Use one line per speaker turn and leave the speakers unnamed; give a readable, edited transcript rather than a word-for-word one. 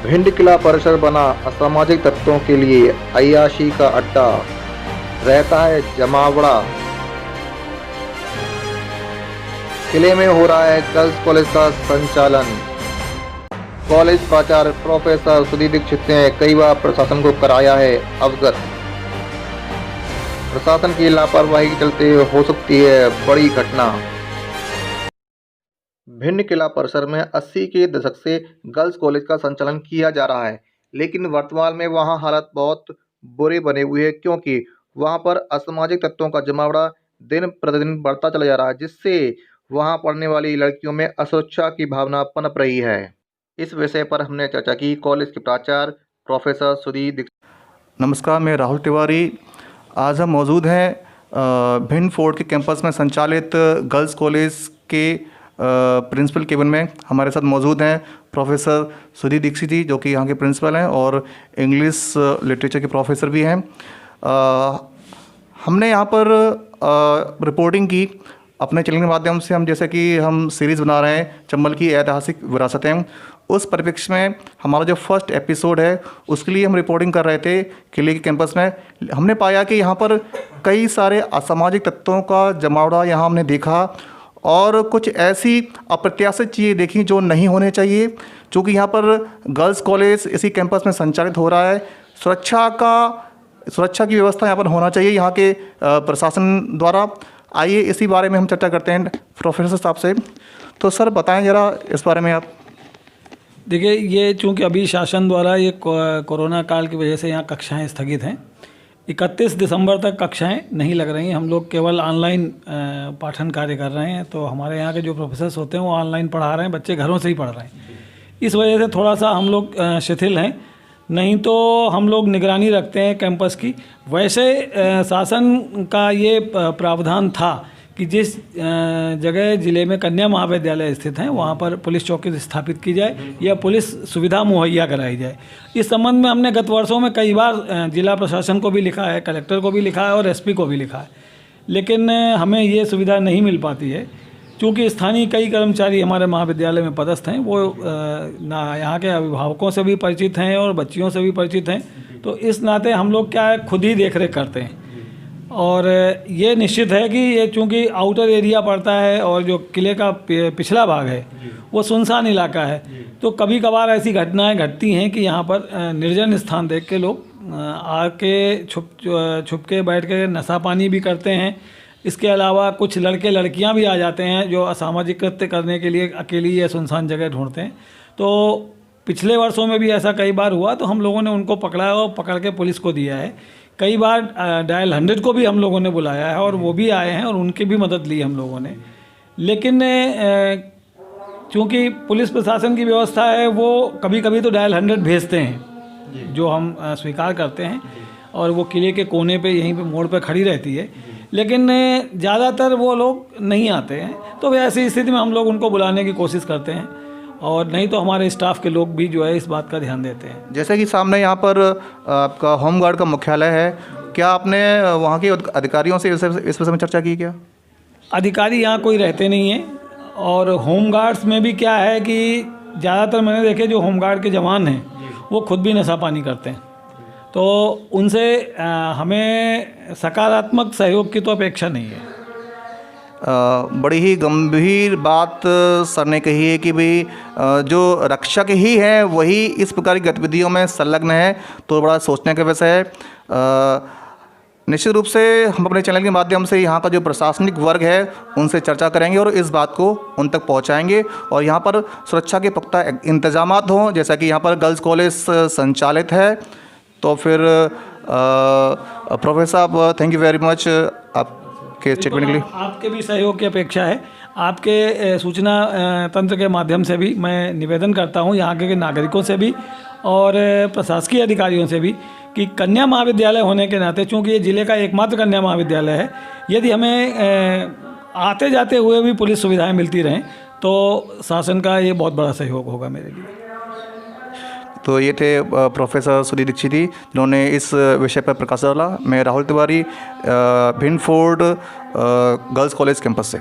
भिंड किला परिसर बना असामाजिक तत्वों के लिए अय्याशी का अड्डा, रहता है जमावड़ा। किले में हो रहा है गर्ल्स कॉलेज का संचालन। कॉलेज प्राचार्य प्रोफेसर सुधीर दीक्षित ने कई बार प्रशासन को कराया है अवगत। प्रशासन की लापरवाही के चलते हो सकती है बड़ी घटना। भिंड किला परिसर में 80 के दशक से गर्ल्स कॉलेज का संचालन किया जा रहा है, लेकिन वर्तमान में वहां हालत बहुत बुरे बने हुए हैं, क्योंकि वहां पर असामाजिक तत्वों का जमावड़ा दिन प्रतिदिन बढ़ता चला जा रहा है, जिससे वहां पढ़ने वाली लड़कियों में असुरक्षा की भावना पनप रही है। इस विषय पर हमने चर्चा की कॉलेज के प्राचार्य प्रोफेसर सुधीर दीक्षित।
नमस्कार, मैं राहुल तिवारी। आज हम मौजूद हैं भिंड फोर्ट के कैंपस में संचालित गर्ल्स कॉलेज के प्रिंसिपल केबिन में। हमारे साथ मौजूद हैं प्रोफेसर सुधीर दीक्षित जी, जो कि यहाँ के प्रिंसिपल हैं और इंग्लिश लिटरेचर के प्रोफेसर भी हैं। हमने यहाँ पर रिपोर्टिंग की अपने चैनल के माध्यम से। हम जैसे कि हम सीरीज़ बना रहे हैं चंबल की ऐतिहासिक विरासतें, उस परिप्रेक्ष्य में हमारा जो फर्स्ट एपिसोड है उसके लिए हम रिपोर्टिंग कर रहे थे किले के कैंपस में। हमने पाया कि यहाँ पर कई सारे असामाजिक तत्वों का जमावड़ा यहाँ हमने देखा और कुछ ऐसी अप्रत्याशित चीज़ें देखी जो नहीं होने चाहिए। चूँकि यहाँ पर गर्ल्स कॉलेज इसी कैंपस में संचालित हो रहा है, सुरक्षा की व्यवस्था यहाँ पर होना चाहिए यहाँ के प्रशासन द्वारा। आइए इसी बारे में हम चर्चा करते हैं प्रोफेसर साहब से। तो सर बताएं ज़रा इस बारे में आप।
देखिए, ये चूँकि अभी शासन द्वारा ये कोरोना काल की वजह से यहाँ कक्षाएं स्थगित हैं। 31 दिसंबर तक कक्षाएं नहीं लग रही हैं। हम लोग केवल ऑनलाइन पाठन कार्य कर रहे हैं। तो हमारे यहाँ के जो प्रोफेसर्स होते हैं वो ऑनलाइन पढ़ा रहे हैं, बच्चे घरों से ही पढ़ रहे हैं। इस वजह से थोड़ा सा हम लोग शिथिल हैं, नहीं तो हम लोग निगरानी रखते हैं कैंपस की। वैसे शासन का ये प्रावधान था कि जिस जगह ज़िले में कन्या महाविद्यालय स्थित हैं वहाँ पर पुलिस चौकी स्थापित की जाए या पुलिस सुविधा मुहैया कराई जाए। इस संबंध में हमने गत वर्षों में कई बार जिला प्रशासन को भी लिखा है, कलेक्टर को भी लिखा है और एसपी को भी लिखा है, लेकिन हमें ये सुविधा नहीं मिल पाती है। चूँकि स्थानीय कई कर्मचारी हमारे महाविद्यालय में पदस्थ हैं, वो ना यहाँ के अभिभावकों से भी परिचित हैं और बच्चियों से भी परिचित हैं। तो इस नाते हम लोग क्या है, खुद ही देख रेख करते हैं। और ये निश्चित है कि ये चूँकि आउटर एरिया पड़ता है और जो किले का पिछला भाग है वो सुनसान इलाका है, तो कभी कभार ऐसी घटनाएं घटती हैं कि यहाँ पर निर्जन स्थान देख के लोग आके छुप के बैठ के नशा पानी भी करते हैं। इसके अलावा कुछ लड़के लड़कियाँ भी आ जाते हैं जो असामाजिक कृत्य करने के लिए अकेली या सुनसान जगह ढूंढते हैं। तो पिछले वर्षों में भी ऐसा कई बार हुआ, तो हम लोगों ने उनको पकड़ा और पकड़ के पुलिस को दिया है। कई बार डायल 100 को भी हम लोगों ने बुलाया है और वो भी आए हैं और उनकी भी मदद ली हम लोगों ने। लेकिन चूँकि पुलिस प्रशासन की व्यवस्था है, वो कभी कभी तो डायल 100 भेजते हैं, जो हम स्वीकार करते हैं, और वो किले के कोने पे यहीं पे मोड़ पे खड़ी रहती है, लेकिन ज़्यादातर वो लोग नहीं आते हैं। तो ऐसी स्थिति में हम लोग उनको बुलाने की कोशिश करते हैं, और नहीं तो हमारे स्टाफ के लोग भी जो है इस बात का ध्यान देते हैं।
जैसे कि सामने यहाँ पर आपका होमगार्ड का मुख्यालय है, क्या आपने वहाँ के अधिकारियों से इस विषय में चर्चा की क्या? अधिकारी
यहाँ कोई रहते नहीं हैं, और होमगार्ड्स में भी क्या है कि ज़्यादातर मैंने देखे जो होमगार्ड के जवान हैं वो खुद भी नशा पानी करते हैं। तो उनसे हमें सकारात्मक सहयोग की तो अपेक्षा नहीं है।
बड़ी ही गंभीर बात सर ने कही है कि भाई जो रक्षक ही हैं वही इस प्रकार की गतिविधियों में संलग्न है, तो बड़ा सोचने का विषय है। निश्चित रूप से हम अपने चैनल के माध्यम से यहाँ का जो प्रशासनिक वर्ग है उनसे चर्चा करेंगे और इस बात को उन तक पहुँचाएंगे, और यहाँ पर सुरक्षा के पुख्ता इंतजामात हों। जैसा कि यहाँ पर गर्ल्स कॉलेज संचालित है, तो फिर प्रोफेसर साहब थैंक यू वेरी मच आपके स्टेटमेंट के लिए।
आपके भी सहयोग की अपेक्षा है। आपके सूचना तंत्र के माध्यम से भी मैं निवेदन करता हूँ यहाँ के नागरिकों से भी और प्रशासकीय अधिकारियों से भी कि कन्या महाविद्यालय होने के नाते, चूँकि ये ज़िले का एकमात्र कन्या महाविद्यालय है, यदि हमें आते जाते हुए भी पुलिस सुविधाएं मिलती रहें तो शासन का ये बहुत बड़ा सहयोग होगा मेरे लिए।
तो ये थे प्रोफेसर सुधीर दीक्षित जी, जिन्होंने इस विषय पर प्रकाश डाला। मैं Rahul Tiwari, Bhind fort girls college campus से।